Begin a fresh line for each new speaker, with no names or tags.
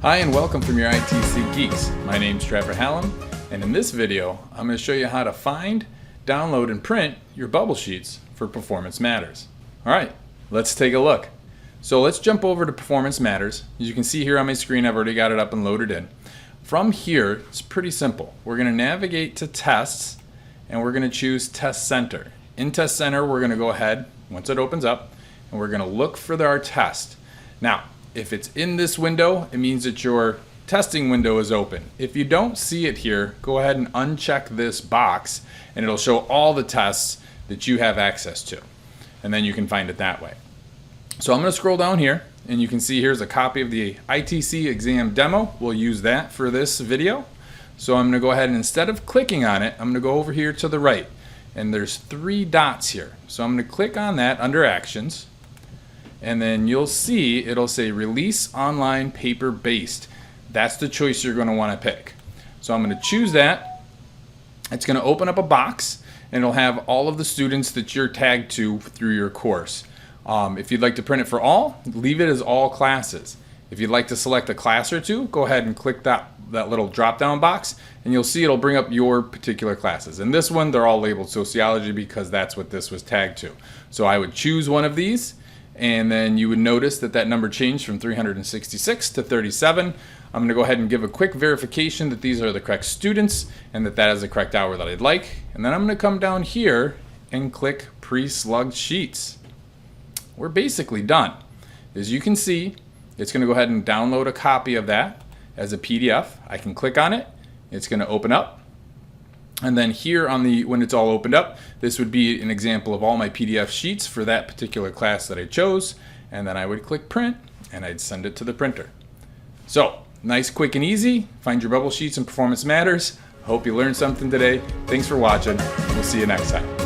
Hi and welcome from your ITC Geeks. My name's Hallam, and in this video I'm going to show you how to find, download, and print your bubble sheets for Performance Matters. Alright, let's take a look. So let's jump over to Performance Matters. As you can see here on my screen, I've already got it up and loaded in. From here, it's pretty simple. We're going to navigate to Tests, and we're going to choose Test Center. In Test Center, we're going to go ahead, once it opens up, and we're going to look for our test. Now, if it's in this window, it means that your testing window is open. If you don't see it here, go ahead and uncheck this box and it'll show all the tests that you have access to. And then you can find it that way. So I'm going to scroll down here and you can see here's a copy of the ITC exam demo. We'll use that for this video. So I'm going to go ahead and instead of clicking on it, I'm going to go over here to the right. And there's 3 dots here. So I'm going to click on that under Actions. And then you'll see it'll say Release Online Paper Based. That's the choice you're going to want to pick. So I'm going to choose that. It's going to open up a box and it'll have all of the students that you're tagged to through your course. If you'd like to print it for all, leave it as all classes. If you'd like to select a class or two, go ahead and click that little drop down box and you'll see it'll bring up your particular classes. And this one, they're all labeled sociology because that's what this was tagged to. So I would choose one of these. And then you would notice that number changed from 366 to 37. I'm going to go ahead and give a quick verification that these are the correct students and that is the correct hour that I'd like. And then I'm going to come down here and click Preslugged Sheets. We're basically done. As you can see, it's going to go ahead and download a copy of that as a PDF. I can click on it. It's going to open up. And then here when it's all opened up, this would be an example of all my PDF sheets for that particular class that I chose. And then I would click print and I'd send it to the printer. So nice, quick, and easy. Find your bubble sheets in Performance Matters. Hope you learned something today. Thanks for watching. We'll see you next time.